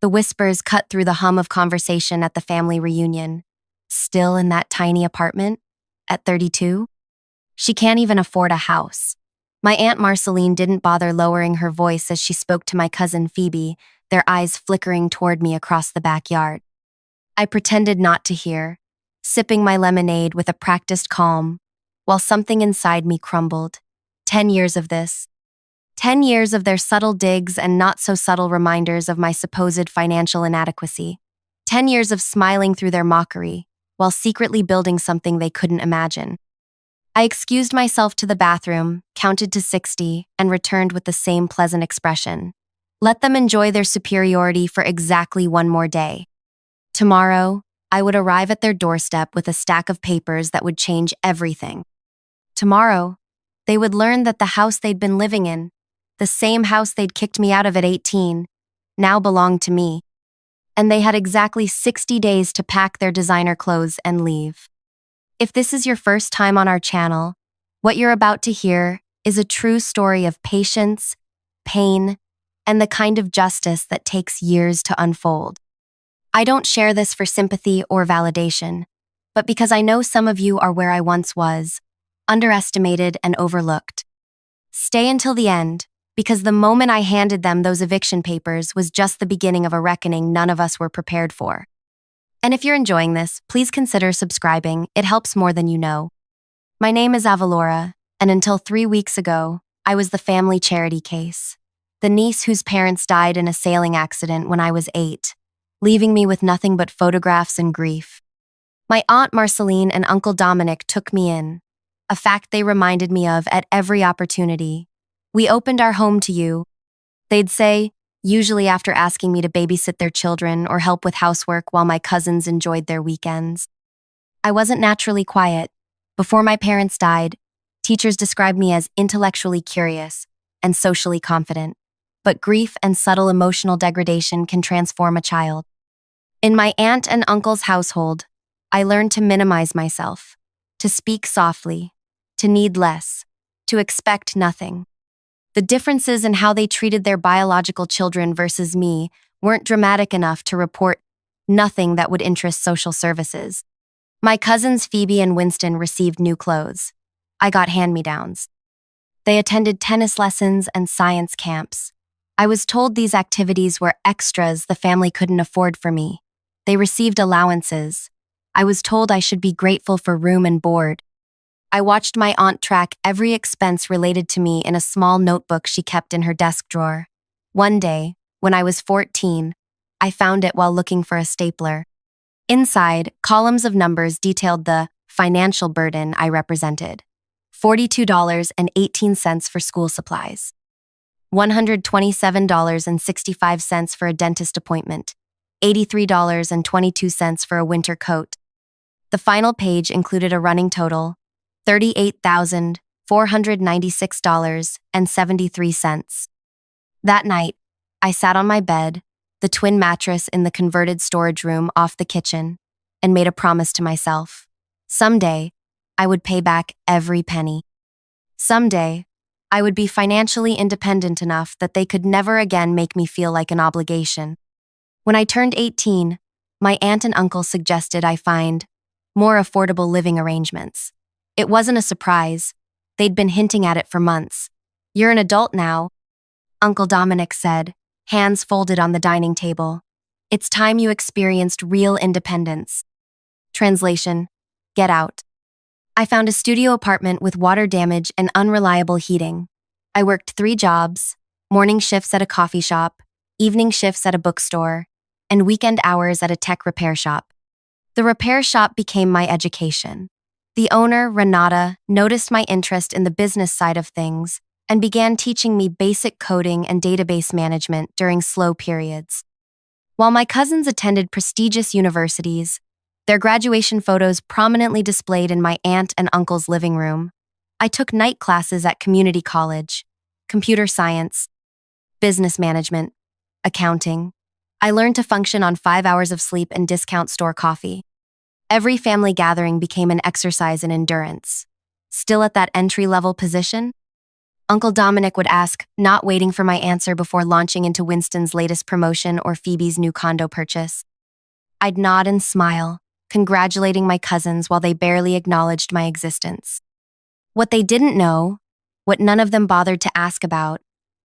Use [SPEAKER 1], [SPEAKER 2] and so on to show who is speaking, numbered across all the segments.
[SPEAKER 1] The whispers cut through the hum of conversation at the family reunion. Still in that tiny apartment? At 32? She can't even afford a house. My Aunt Marceline didn't bother lowering her voice as she spoke to my cousin Phoebe, their eyes flickering toward me across the backyard. I pretended not to hear, sipping my lemonade with a practiced calm, while something inside me crumbled. 10 years of this. 10 years of their subtle digs and not-so-subtle reminders of my supposed financial inadequacy. 10 years of smiling through their mockery, while secretly building something they couldn't imagine. I excused myself to the bathroom, counted to 60, and returned with the same pleasant expression. Let them enjoy their superiority for exactly one more day. Tomorrow, I would arrive at their doorstep with a stack of papers that would change everything. Tomorrow, they would learn that the house they'd been living in, the same house they'd kicked me out of at 18, now belonged to me. And they had exactly 60 days to pack their designer clothes and leave. If this is your first time on our channel, what you're about to hear is a true story of patience, pain, and the kind of justice that takes years to unfold. I don't share this for sympathy or validation, but because I know some of you are where I once was, underestimated and overlooked. Stay until the end, because the moment I handed them those eviction papers was just the beginning of a reckoning none of us were prepared for. And if you're enjoying this, please consider subscribing. It helps more than you know. My name is Avalora, and until 3 weeks ago, I was the family charity case. The niece whose parents died in a sailing accident when I was 8, leaving me with nothing but photographs and grief. My Aunt Marceline and Uncle Dominic took me in, a fact they reminded me of at every opportunity. We opened our home to you, they'd say, usually after asking me to babysit their children or help with housework while my cousins enjoyed their weekends. I wasn't naturally quiet. Before my parents died, teachers described me as intellectually curious and socially confident, but grief and subtle emotional degradation can transform a child. In my aunt and uncle's household, I learned to minimize myself, to speak softly, to need less, to expect nothing. The differences in how they treated their biological children versus me weren't dramatic enough to report nothing that would interest social services. My cousins Phoebe and Winston received new clothes. I got hand-me-downs. They attended tennis lessons and science camps. I was told these activities were extras the family couldn't afford for me. They received allowances. I was told I should be grateful for room and board. I watched my aunt track every expense related to me in a small notebook she kept in her desk drawer. One day, when I was 14, I found it while looking for a stapler. Inside, columns of numbers detailed the financial burden I represented. $42.18 for school supplies. $127.65 for a dentist appointment. $83.22 for a winter coat. The final page included a running total, $38,496.73. That night, I sat on my bed, the twin mattress in the converted storage room off the kitchen, and made a promise to myself. Someday, I would pay back every penny. Someday, I would be financially independent enough that they could never again make me feel like an obligation. When I turned 18, my aunt and uncle suggested I find more affordable living arrangements. It wasn't a surprise. They'd been hinting at it for months. "You're an adult now," Uncle Dominic said, hands folded on the dining table. "It's time you experienced real independence." Translation: Get out. I found a studio apartment with water damage and unreliable heating. I worked 3 jobs, morning shifts at a coffee shop, evening shifts at a bookstore, and weekend hours at a tech repair shop. The repair shop became my education. The owner, Renata, noticed my interest in the business side of things and began teaching me basic coding and database management during slow periods. While my cousins attended prestigious universities, their graduation photos prominently displayed in my aunt and uncle's living room, I took night classes at community college, computer science, business management, accounting. I learned to function on 5 hours of sleep and discount store coffee. Every family gathering became an exercise in endurance. Still at that entry-level position? Uncle Dominic would ask, not waiting for my answer before launching into Winston's latest promotion or Phoebe's new condo purchase. I'd nod and smile, congratulating my cousins while they barely acknowledged my existence. What they didn't know, what none of them bothered to ask about,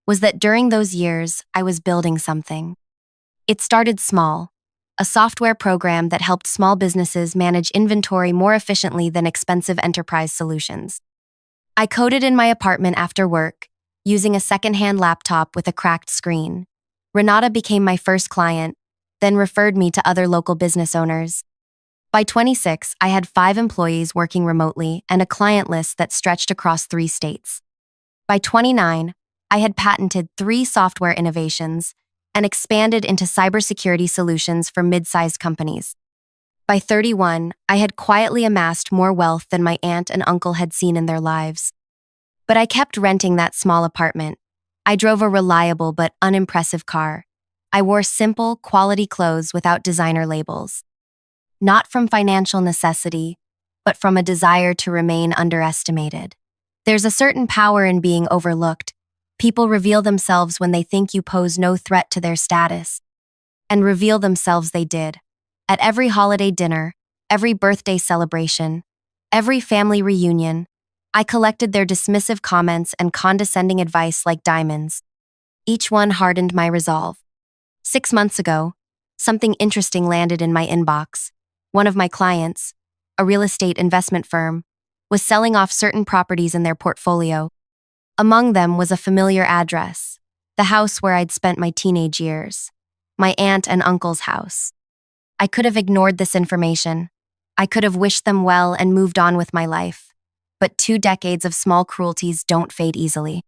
[SPEAKER 1] was that during those years, I was building something. It started small, a software program that helped small businesses manage inventory more efficiently than expensive enterprise solutions. I coded in my apartment after work, using a secondhand laptop with a cracked screen. Renata became my first client, then referred me to other local business owners. By 26, I had 5 employees working remotely and a client list that stretched across 3 states. By 29, I had patented 3 software innovations and expanded into cybersecurity solutions for mid-sized companies. By 31, I had quietly amassed more wealth than my aunt and uncle had seen in their lives. But I kept renting that small apartment. I drove a reliable but unimpressive car. I wore simple, quality clothes without designer labels. Not from financial necessity, but from a desire to remain underestimated. There's a certain power in being overlooked. People reveal themselves when they think you pose no threat to their status. And reveal themselves they did. At every holiday dinner, every birthday celebration, every family reunion, I collected their dismissive comments and condescending advice like diamonds. Each one hardened my resolve. 6 months ago, something interesting landed in my inbox. One of my clients, a real estate investment firm, was selling off certain properties in their portfolio. Among them was a familiar address, the house where I'd spent my teenage years, my aunt and uncle's house. I could have ignored this information. I could have wished them well and moved on with my life. But 2 decades of small cruelties don't fade easily.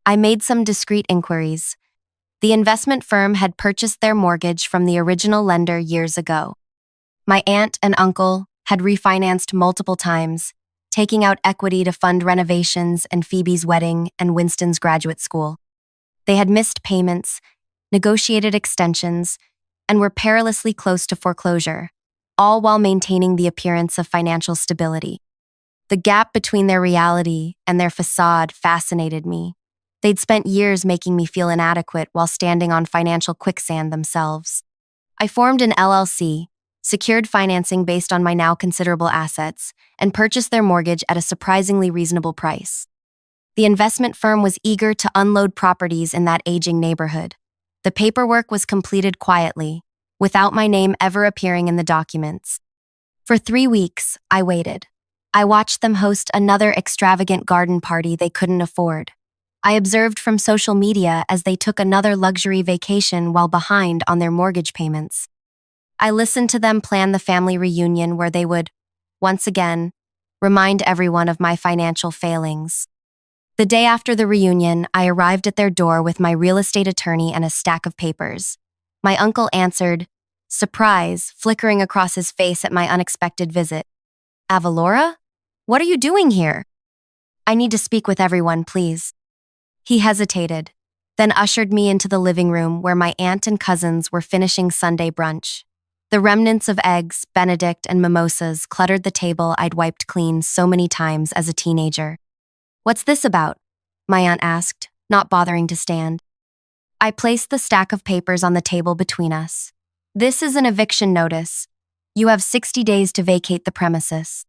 [SPEAKER 1] I made some discreet inquiries. The investment firm had purchased their mortgage from the original lender years ago. My aunt and uncle had refinanced multiple times, taking out equity to fund renovations and Phoebe's wedding and Winston's graduate school. They had missed payments, negotiated extensions, and were perilously close to foreclosure, all while maintaining the appearance of financial stability. The gap between their reality and their facade fascinated me. They'd spent years making me feel inadequate while standing on financial quicksand themselves. I formed an LLC, secured financing based on my now considerable assets, and purchased their mortgage at a surprisingly reasonable price. The investment firm was eager to unload properties in that aging neighborhood. The paperwork was completed quietly, without my name ever appearing in the documents. For 3 weeks, I waited. I watched them host another extravagant garden party they couldn't afford. I observed from social media as they took another luxury vacation while behind on their mortgage payments. I listened to them plan the family reunion where they would, once again, remind everyone of my financial failings. The day after the reunion, I arrived at their door with my real estate attorney and a stack of papers. My uncle answered, surprise flickering across his face at my unexpected visit. Avalora? What are you doing here? I need to speak with everyone, please. He hesitated, then ushered me into the living room where my aunt and cousins were finishing Sunday brunch. The remnants of eggs, Benedict, and mimosas cluttered the table I'd wiped clean so many times as a teenager. What's this about? My aunt asked, not bothering to stand. I placed the stack of papers on the table between us. This is an eviction notice. You have 60 days to vacate the premises.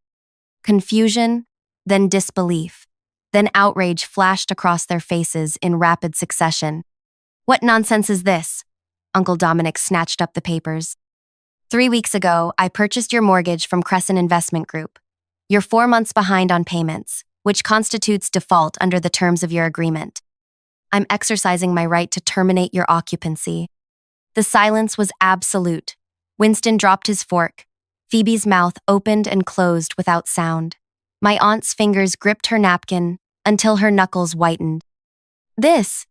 [SPEAKER 1] Confusion, then disbelief, then outrage flashed across their faces in rapid succession. What nonsense is this? Uncle Dominic snatched up the papers. 3 weeks ago, I purchased your mortgage from Crescent Investment Group. You're 4 months behind on payments, which constitutes default under the terms of your agreement. I'm exercising my right to terminate your occupancy. The silence was absolute. Winston dropped his fork. Phoebe's mouth opened and closed without sound. My aunt's fingers gripped her napkin until her knuckles whitened. This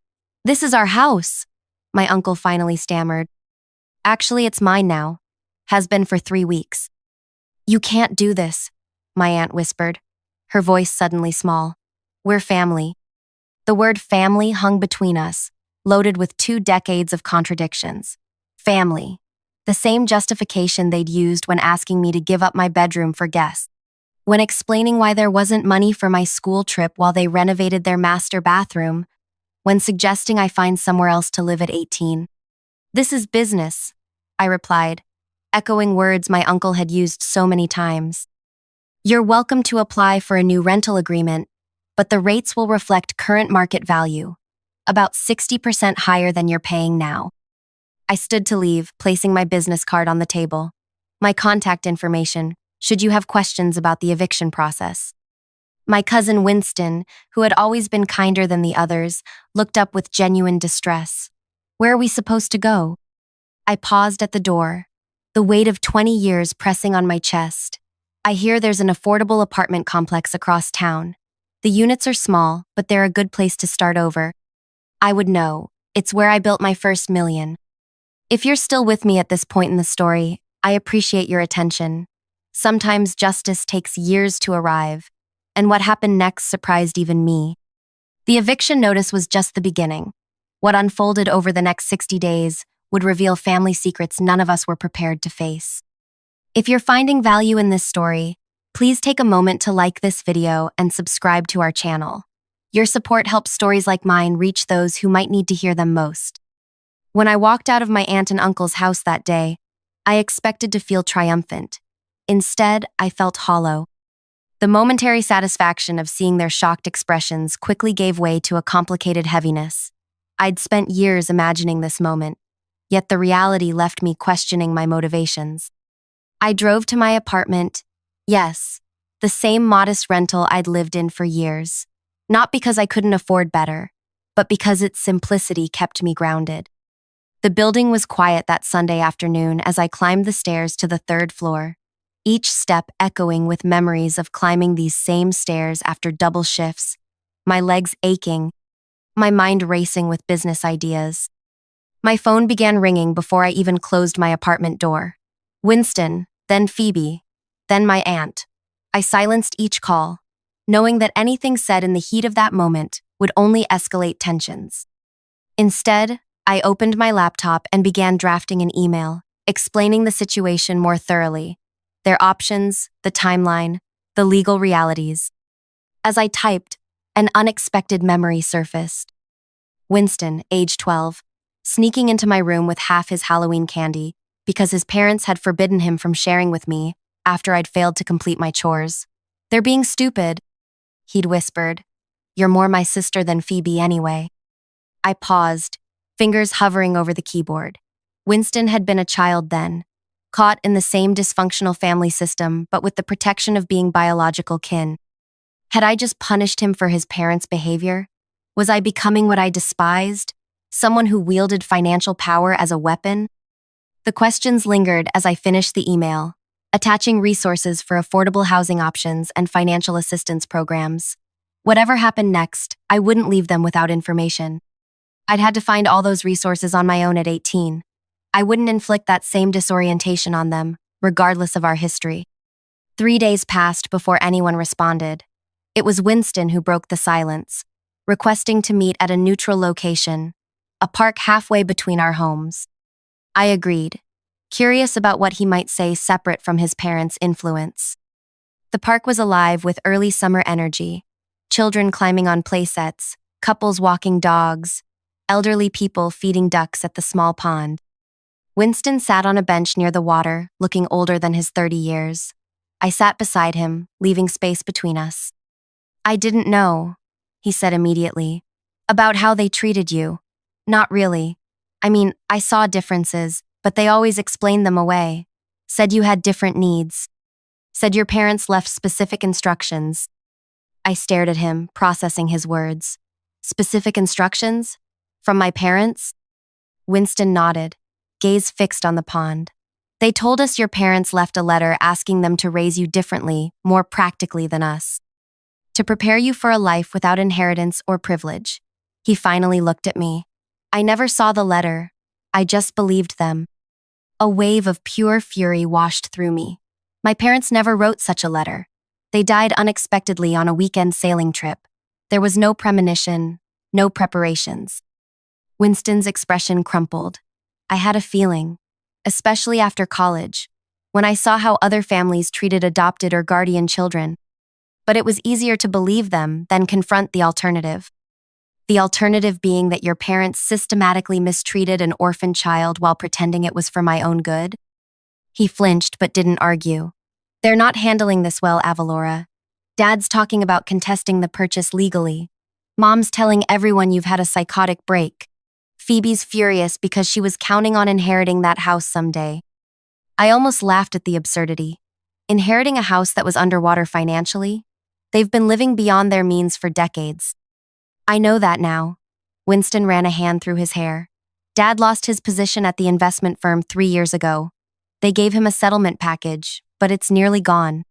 [SPEAKER 1] is our house, my uncle finally stammered. Actually, it's mine now. Has been for 3 weeks. You can't do this, my aunt whispered, her voice suddenly small. We're family. The word family hung between us, loaded with 2 decades of contradictions. Family. The same justification they'd used when asking me to give up my bedroom for guests. when explaining why there wasn't money for my school trip while they renovated their master bathroom, when suggesting I find somewhere else to live at 18. "This is business," I replied, echoing words my uncle had used so many times. "You're welcome to apply for a new rental agreement, but the rates will reflect current market value, about 60% higher than you're paying now." I stood to leave, placing my business card on the table. My contact information, should you have questions about the eviction process. My cousin Winston, who had always been kinder than the others, looked up with genuine distress. "Where are we supposed to go?" I paused at the door, the weight of 20 years pressing on my chest. "I hear there's an affordable apartment complex across town. The units are small, but they're a good place to start over. I would know. It's where I built my first million." If you're still with me at this point in the story, I appreciate your attention. Sometimes justice takes years to arrive, and what happened next surprised even me. The eviction notice was just the beginning. What unfolded over the next 60 days would reveal family secrets none of us were prepared to face. If you're finding value in this story, please take a moment to like this video and subscribe to our channel. Your support helps stories like mine reach those who might need to hear them most. When I walked out of my aunt and uncle's house that day, I expected to feel triumphant. Instead, I felt hollow. The momentary satisfaction of seeing their shocked expressions quickly gave way to a complicated heaviness. I'd spent years imagining this moment, yet the reality left me questioning my motivations. I drove to my apartment, yes, the same modest rental I'd lived in for years, not because I couldn't afford better, but because its simplicity kept me grounded. The building was quiet that Sunday afternoon as I climbed the stairs to the third floor, each step echoing with memories of climbing these same stairs after double shifts, my legs aching, my mind racing with business ideas. My phone began ringing before I even closed my apartment door. Winston, then Phoebe, then my aunt. I silenced each call, knowing that anything said in the heat of that moment would only escalate tensions. Instead, I opened my laptop and began drafting an email, explaining the situation more thoroughly, their options, the timeline, the legal realities. As I typed, an unexpected memory surfaced. Winston, age 12, sneaking into my room with half his Halloween candy because his parents had forbidden him from sharing with me after I'd failed to complete my chores. "They're being stupid," he'd whispered. "You're more my sister than Phoebe anyway." I paused, fingers hovering over the keyboard. Winston had been a child then, caught in the same dysfunctional family system but with the protection of being biological kin. Had I just punished him for his parents' behavior? Was I becoming what I despised? Someone who wielded financial power as a weapon? The questions lingered as I finished the email, attaching resources for affordable housing options and financial assistance programs. Whatever happened next, I wouldn't leave them without information. I'd had to find all those resources on my own at 18. I wouldn't inflict that same disorientation on them, regardless of our history. 3 days passed before anyone responded. It was Winston who broke the silence, requesting to meet at a neutral location, a park halfway between our homes. I agreed, curious about what he might say separate from his parents' influence. The park was alive with early summer energy, children climbing on playsets, couples walking dogs, elderly people feeding ducks at the small pond. Winston sat on a bench near the water, looking older than his 30 years. I sat beside him, leaving space between us. "I didn't know," he said immediately, "about how they treated you. Not really. I mean, I saw differences, but they always explained them away. Said you had different needs. Said your parents left specific instructions." I stared at him, processing his words. "Specific instructions? From my parents?" Winston nodded, gaze fixed on the pond. "They told us your parents left a letter asking them to raise you differently, more practically than us. To prepare you for a life without inheritance or privilege." He finally looked at me. I never saw the letter. I just believed them. A wave of pure fury washed through me. My parents never wrote such a letter. They died unexpectedly on a weekend sailing trip. There was no premonition, no preparations. Winston's expression crumpled. I had a feeling, especially after college, when I saw how other families treated adopted or guardian children. But it was easier to believe them than confront the alternative. The alternative being that your parents systematically mistreated an orphan child while pretending it was for my own good. He flinched but didn't argue. They're not handling this well, Avalora. Dad's talking about contesting the purchase legally. Mom's telling everyone you've had a psychotic break. Phoebe's furious because she was counting on inheriting that house someday. I almost laughed at the absurdity. Inheriting a house that was underwater financially? They've been living beyond their means for decades. I know that now. Winston ran a hand through his hair. Dad lost his position at the investment firm 3 years ago. They gave him a settlement package, but it's nearly gone.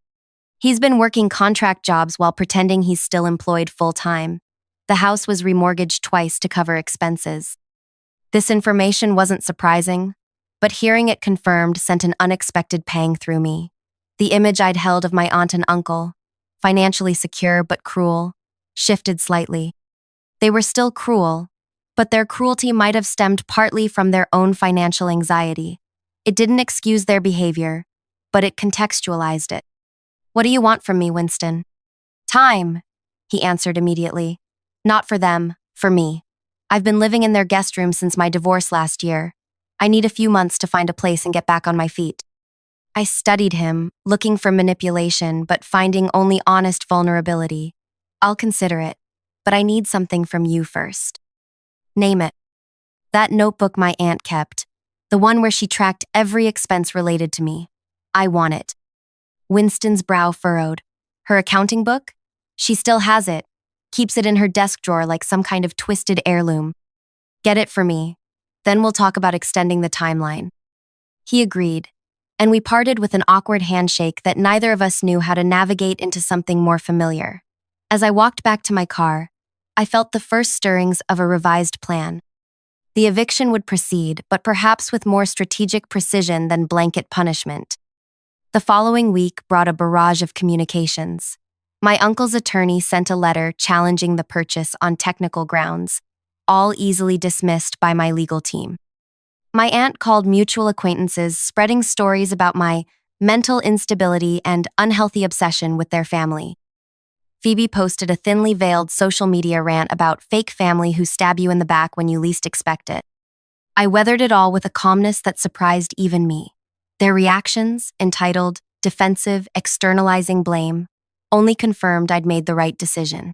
[SPEAKER 1] He's been working contract jobs while pretending he's still employed full-time. The house was remortgaged twice to cover expenses. This information wasn't surprising, but hearing it confirmed sent an unexpected pang through me. The image I'd held of my aunt and uncle, financially secure but cruel, shifted slightly. They were still cruel, but their cruelty might have stemmed partly from their own financial anxiety. It didn't excuse their behavior, but it contextualized it. "What do you want from me, Winston?" "Time," he answered immediately. "Not for them, for me. I've been living in their guest room since my divorce last year. I need a few months to find a place and get back on my feet." I studied him, looking for manipulation but finding only honest vulnerability. "I'll consider it, but I need something from you first." "Name it." "That notebook my aunt kept, the one where she tracked every expense related to me. I want it." Winston's brow furrowed. "Her accounting book? She still has it. Keeps it in her desk drawer like some kind of twisted heirloom." "Get it for me. Then we'll talk about extending the timeline." He agreed, and we parted with an awkward handshake that neither of us knew how to navigate into something more familiar. As I walked back to my car, I felt the first stirrings of a revised plan. The eviction would proceed, but perhaps with more strategic precision than blanket punishment. The following week brought a barrage of communications. My uncle's attorney sent a letter challenging the purchase on technical grounds, all easily dismissed by my legal team. My aunt called mutual acquaintances, spreading stories about my mental instability and unhealthy obsession with their family. Phoebe posted a thinly veiled social media rant about fake family who stab you in the back when you least expect it. I weathered it all with a calmness that surprised even me. Their reactions, entitled "defensive, externalizing blame," only confirmed I'd made the right decision.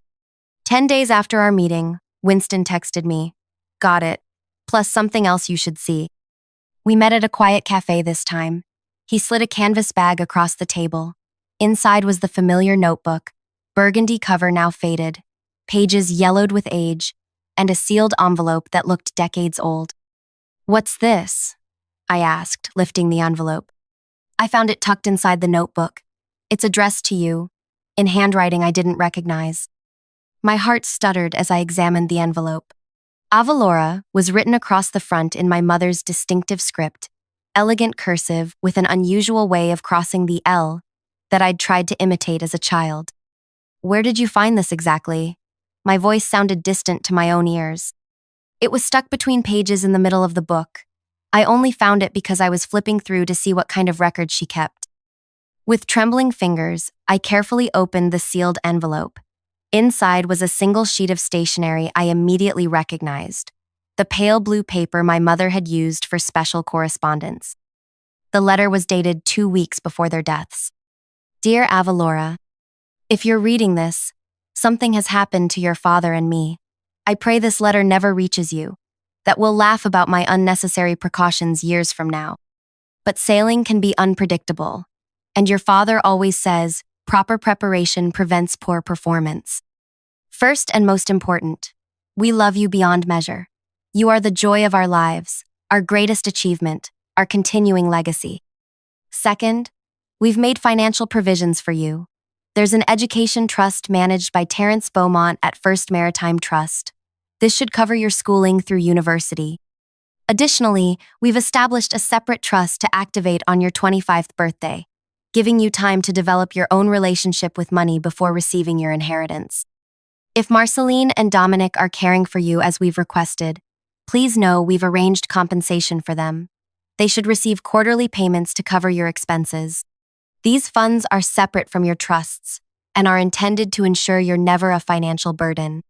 [SPEAKER 1] 10 days after our meeting, Winston texted me, "Got it, plus something else you should see." We met at a quiet cafe this time. He slid a canvas bag across the table. Inside was the familiar notebook, burgundy cover now faded, pages yellowed with age, and a sealed envelope that looked decades old. "What's this?" I asked, lifting the envelope. "I found it tucked inside the notebook. It's addressed to you, in handwriting I didn't recognize." My heart stuttered as I examined the envelope. Avalora was written across the front in my mother's distinctive script, elegant cursive with an unusual way of crossing the L that I'd tried to imitate as a child. "Where did you find this exactly?" My voice sounded distant to my own ears. "It was stuck between pages in the middle of the book. I only found it because I was flipping through to see what kind of record she kept." With trembling fingers, I carefully opened the sealed envelope. Inside was a single sheet of stationery I immediately recognized, the pale blue paper my mother had used for special correspondence. The letter was dated 2 weeks before their deaths. "Dear Avalora, if you're reading this, something has happened to your father and me. I pray this letter never reaches you, that we'll laugh about my unnecessary precautions years from now. But sailing can be unpredictable, and your father always says, proper preparation prevents poor performance. First and most important, we love you beyond measure. You are the joy of our lives, our greatest achievement, our continuing legacy. Second, we've made financial provisions for you. There's an education trust managed by Terrence Beaumont at First Maritime Trust. This should cover your schooling through university. Additionally, we've established a separate trust to activate on your 25th birthday, giving you time to develop your own relationship with money before receiving your inheritance. If Marceline and Dominic are caring for you as we've requested, please know we've arranged compensation for them. They should receive quarterly payments to cover your expenses. These funds are separate from your trusts and are intended to ensure you're never a financial burden.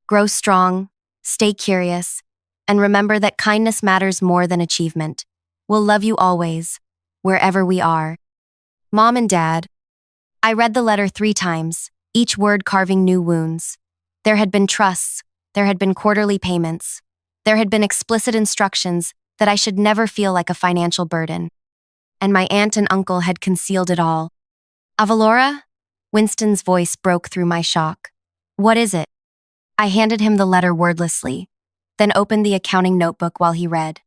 [SPEAKER 1] Grow strong, stay curious, and remember that kindness matters more than achievement. We'll love you always, wherever we are. Mom and Dad. I read the letter 3 times, each word carving new wounds. There had been trusts, there had been quarterly payments, there had been explicit instructions that I should never feel like a financial burden. And my aunt and uncle had concealed it all. Avalora? Winston's voice broke through my shock. What is it? I handed him the letter wordlessly, then opened the accounting notebook while he read.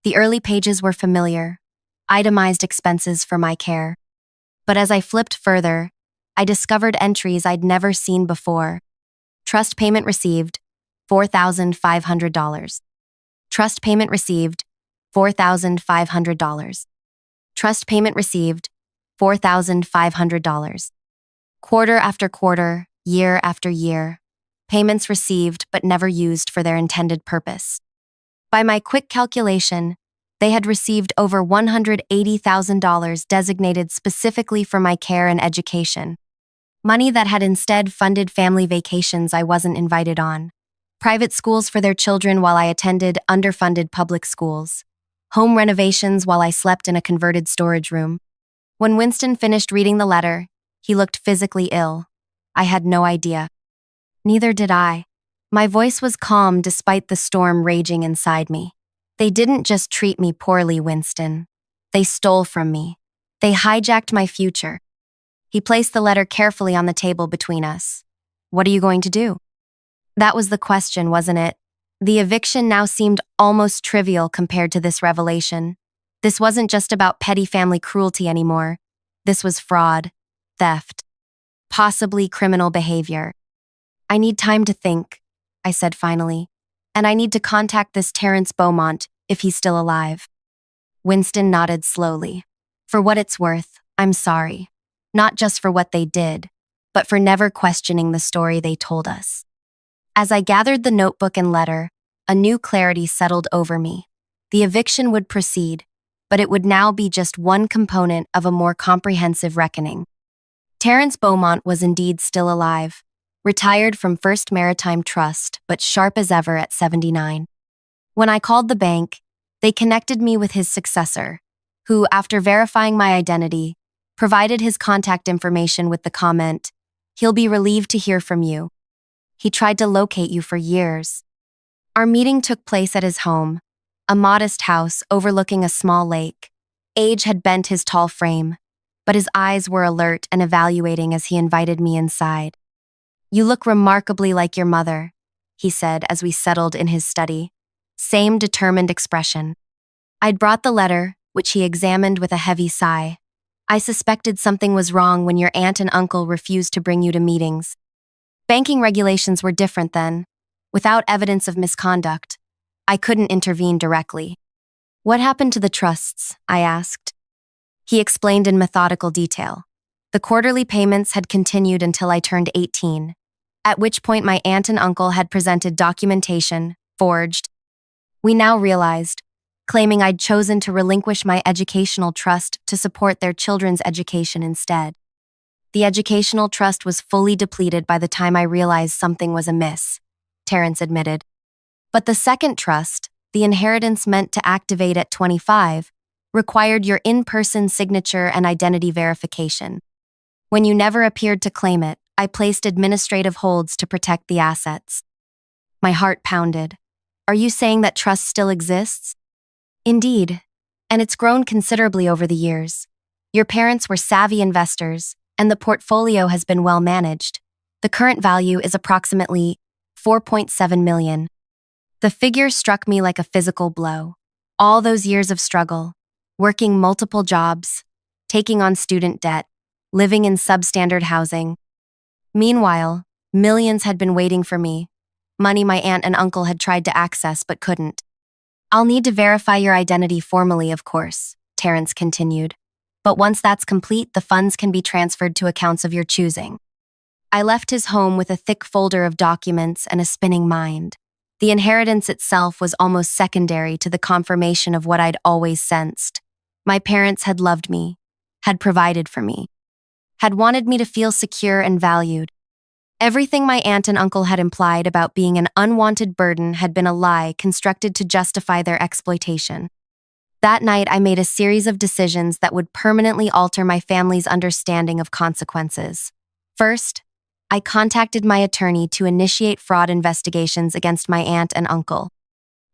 [SPEAKER 1] The early pages were familiar, itemized expenses for my care. But as I flipped further, I discovered entries I'd never seen before. Trust payment received, $4,500. Trust payment received, $4,500. Trust payment received, $4,500. Quarter after quarter, year after year, payments received but never used for their intended purpose. By my quick calculation, they had received over $180,000 designated specifically for my care and education. Money that had instead funded family vacations I wasn't invited on, private schools for their children while I attended underfunded public schools, home renovations while I slept in a converted storage room. When Winston finished reading the letter, he looked physically ill. I had no idea. Neither did I. My voice was calm despite the storm raging inside me. They didn't just treat me poorly, Winston. They stole from me. They hijacked my future. He placed the letter carefully on the table between us. What are you going to do? That was the question, wasn't it? The eviction now seemed almost trivial compared to this revelation. This wasn't just about petty family cruelty anymore. This was fraud, theft, possibly criminal behavior. I need time to think, I said finally, and I need to contact this Terrence Beaumont if he's still alive. Winston nodded slowly. For what it's worth, I'm sorry. Not just for what they did, but for never questioning the story they told us. As I gathered the notebook and letter, a new clarity settled over me. The eviction would proceed, but it would now be just one component of a more comprehensive reckoning. Terrence Beaumont was indeed still alive, retired from First Maritime Trust, but sharp as ever at 79. When I called the bank, they connected me with his successor, who, after verifying my identity, provided his contact information with the comment, "He'll be relieved to hear from you. He tried to locate you for years." Our meeting took place at his home, a modest house overlooking a small lake. Age had bent his tall frame, but his eyes were alert and evaluating as he invited me inside. "You look remarkably like your mother," he said as we settled in his study. Same determined expression. I'd brought the letter, which he examined with a heavy sigh. "I suspected something was wrong when your aunt and uncle refused to bring you to meetings. Banking regulations were different then. Without evidence of misconduct, I couldn't intervene directly." "What happened to the trusts?" I asked. He explained in methodical detail. The quarterly payments had continued until I turned 18, at which point my aunt and uncle had presented documentation, forged. We now realized, claiming I'd chosen to relinquish my educational trust to support their children's education instead. The educational trust was fully depleted by the time I realized something was amiss, Terrence admitted. But the second trust, the inheritance meant to activate at 25, required your in-person signature and identity verification. When you never appeared to claim it, I placed administrative holds to protect the assets. My heart pounded. "Are you saying that trust still exists?" "Indeed, and it's grown considerably over the years. Your parents were savvy investors, and the portfolio has been well managed. The current value is approximately $4.7 million. The figure struck me like a physical blow. All those years of struggle, working multiple jobs, taking on student debt, living in substandard housing. Meanwhile, millions had been waiting for me, money my aunt and uncle had tried to access but couldn't. "I'll need to verify your identity formally, of course," Terrence continued. "But once that's complete, the funds can be transferred to accounts of your choosing." I left his home with a thick folder of documents and a spinning mind. The inheritance itself was almost secondary to the confirmation of what I'd always sensed. My parents had loved me, had provided for me, had wanted me to feel secure and valued. Everything my aunt and uncle had implied about being an unwanted burden had been a lie constructed to justify their exploitation. That night, I made a series of decisions that would permanently alter my family's understanding of consequences. First, I contacted my attorney to initiate fraud investigations against my aunt and uncle.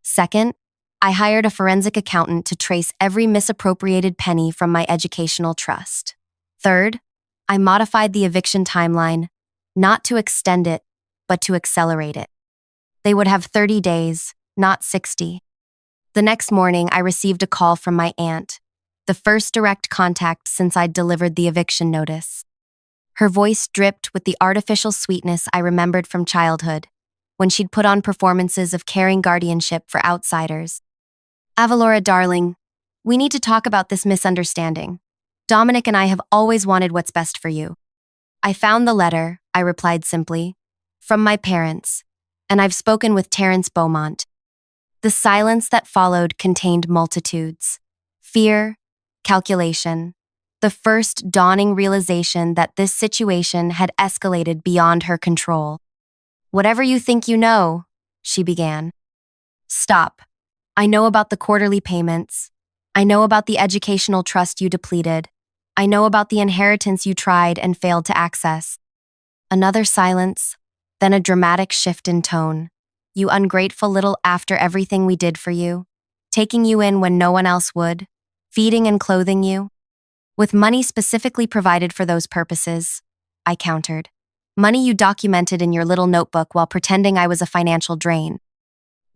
[SPEAKER 1] Second, I hired a forensic accountant to trace every misappropriated penny from my educational trust. Third, I modified the eviction timeline, not to extend it, but to accelerate it. They would have 30 days, not 60. The next morning, I received a call from my aunt, the first direct contact since I'd delivered the eviction notice. Her voice dripped with the artificial sweetness I remembered from childhood, when she'd put on performances of caring guardianship for outsiders. "Avalora, darling, we need to talk about this misunderstanding. Dominic and I have always wanted what's best for you." "I found the letter," I replied simply, "from my parents, and I've spoken with Terrence Beaumont." The silence that followed contained multitudes. Fear, calculation, the first dawning realization that this situation had escalated beyond her control. "Whatever you think you know," she began. "Stop. I know about the quarterly payments. I know about the educational trust you depleted. I know about the inheritance you tried and failed to access." Another silence, then a dramatic shift in tone. "You ungrateful little after everything we did for you, taking you in when no one else would, feeding and clothing you. With money specifically provided for those purposes," I countered. "Money you documented in your little notebook while pretending I was a financial drain.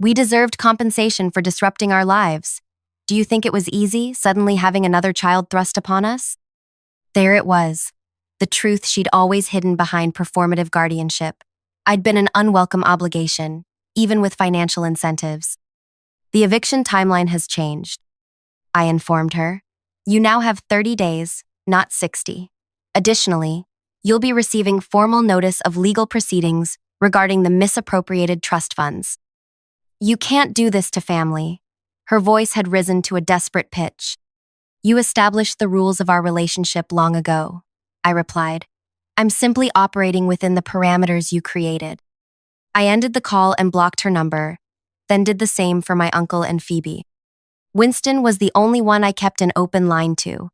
[SPEAKER 1] We deserved compensation for disrupting our lives. Do you think it was easy, suddenly having another child thrust upon us?" There it was, the truth she'd always hidden behind performative guardianship. I'd been an unwelcome obligation, even with financial incentives. "The eviction timeline has changed," I informed her. "You now have 30 days, not 60. Additionally, you'll be receiving formal notice of legal proceedings regarding the misappropriated trust funds." "You can't do this to family." Her voice had risen to a desperate pitch. "You established the rules of our relationship long ago," I replied. "I'm simply operating within the parameters you created." I ended the call and blocked her number, then did the same for my uncle and Phoebe. Winston was the only one I kept an open line to,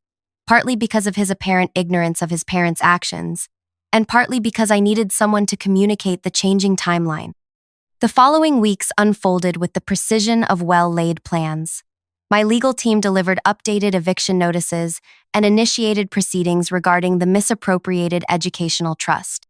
[SPEAKER 1] partly because of his apparent ignorance of his parents' actions, and partly because I needed someone to communicate the changing timeline. The following weeks unfolded with the precision of well-laid plans. My legal team delivered updated eviction notices and initiated proceedings regarding the misappropriated educational trust.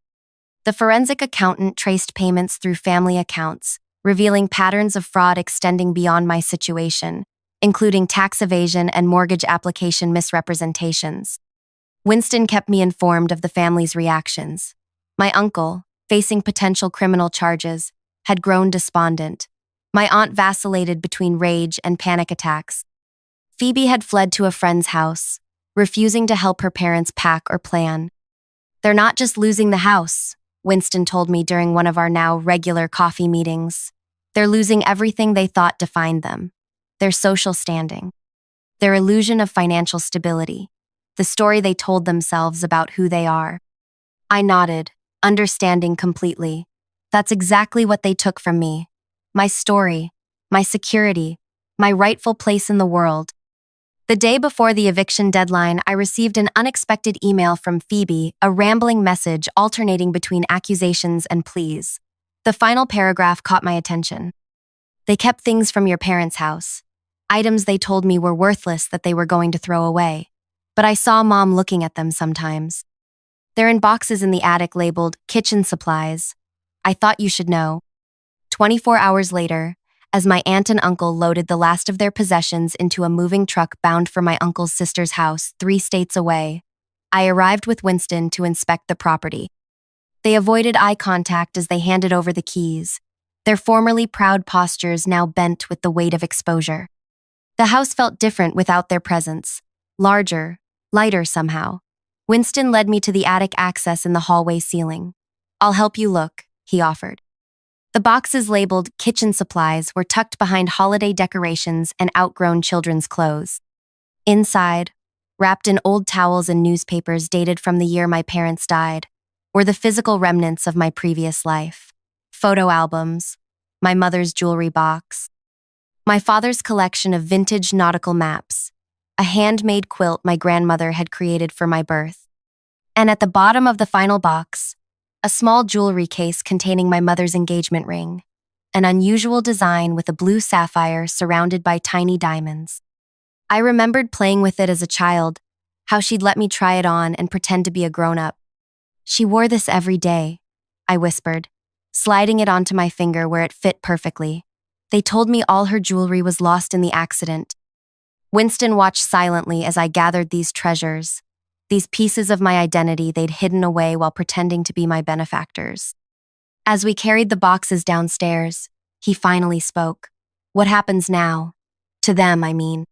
[SPEAKER 1] The forensic accountant traced payments through family accounts, revealing patterns of fraud extending beyond my situation, including tax evasion and mortgage application misrepresentations. Winston kept me informed of the family's reactions. My uncle, facing potential criminal charges, had grown despondent. My aunt vacillated between rage and panic attacks. Phoebe had fled to a friend's house, refusing to help her parents pack or plan. "They're not just losing the house," Winston told me during one of our now regular coffee meetings. "They're losing everything they thought defined them. Their social standing, their illusion of financial stability, the story they told themselves about who they are." I nodded, understanding completely. That's exactly what they took from me. My story, my security, my rightful place in the world. The day before the eviction deadline, I received an unexpected email from Phoebe, a rambling message alternating between accusations and pleas. The final paragraph caught my attention. "They kept things from your parents' house. Items they told me were worthless that they were going to throw away. But I saw Mom looking at them sometimes. They're in boxes in the attic labeled kitchen supplies. I thought you should know." 24 hours later, as my aunt and uncle loaded the last of their possessions into a moving truck bound for my uncle's sister's house 3 states away, I arrived with Winston to inspect the property. They avoided eye contact as they handed over the keys, their formerly proud postures now bent with the weight of exposure. The house felt different without their presence, larger, lighter somehow. Winston led me to the attic access in the hallway ceiling. "I'll help you look," he offered. The boxes labeled kitchen supplies were tucked behind holiday decorations and outgrown children's clothes. Inside, wrapped in old towels and newspapers dated from the year my parents died, were the physical remnants of my previous life. Photo albums, my mother's jewelry box, my father's collection of vintage nautical maps, a handmade quilt my grandmother had created for my birth. And at the bottom of the final box, a small jewelry case containing my mother's engagement ring, an unusual design with a blue sapphire surrounded by tiny diamonds. I remembered playing with it as a child, how she'd let me try it on and pretend to be a grown-up. "She wore this every day," I whispered, sliding it onto my finger where it fit perfectly. "They told me all her jewelry was lost in the accident." Winston watched silently as I gathered these treasures, these pieces of my identity they'd hidden away while pretending to be my benefactors. As we carried the boxes downstairs, he finally spoke. "What happens now? To them, I mean."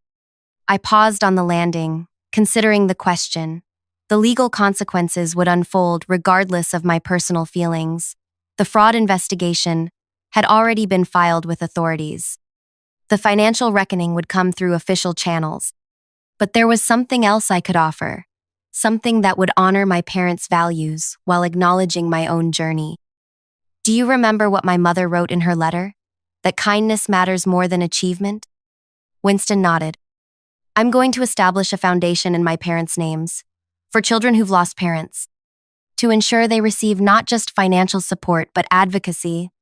[SPEAKER 1] I paused on the landing, considering the question. The legal consequences would unfold regardless of my personal feelings. The fraud investigation had already been filed with authorities. The financial reckoning would come through official channels. But there was something else I could offer, something that would honor my parents' values while acknowledging my own journey. "Do you remember what my mother wrote in her letter? That kindness matters more than achievement?" Winston nodded. "I'm going to establish a foundation in my parents' names, for children who've lost parents, to ensure they receive not just financial support but advocacy,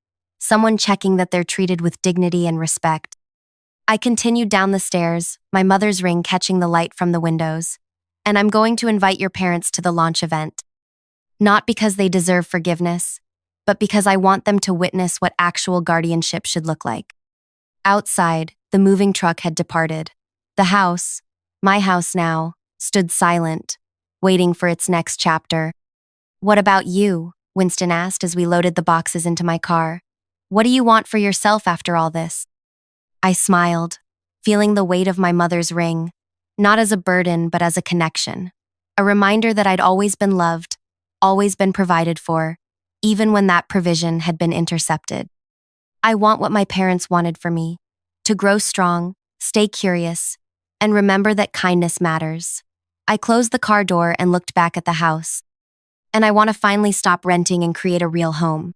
[SPEAKER 1] someone checking that they're treated with dignity and respect." I continued down the stairs, my mother's ring catching the light from the windows. "And I'm going to invite your parents to the launch event. Not because they deserve forgiveness, but because I want them to witness what actual guardianship should look like." Outside, the moving truck had departed. The house, my house now, stood silent, waiting for its next chapter. "What about you?" Winston asked as we loaded the boxes into my car. "What do you want for yourself after all this?" I smiled, feeling the weight of my mother's ring, not as a burden but as a connection, a reminder that I'd always been loved, always been provided for, even when that provision had been intercepted. I want what my parents wanted for me, to grow strong, stay curious, and remember that kindness matters. I closed the car door and looked back at the house. And I want to finally stop renting and create a real home.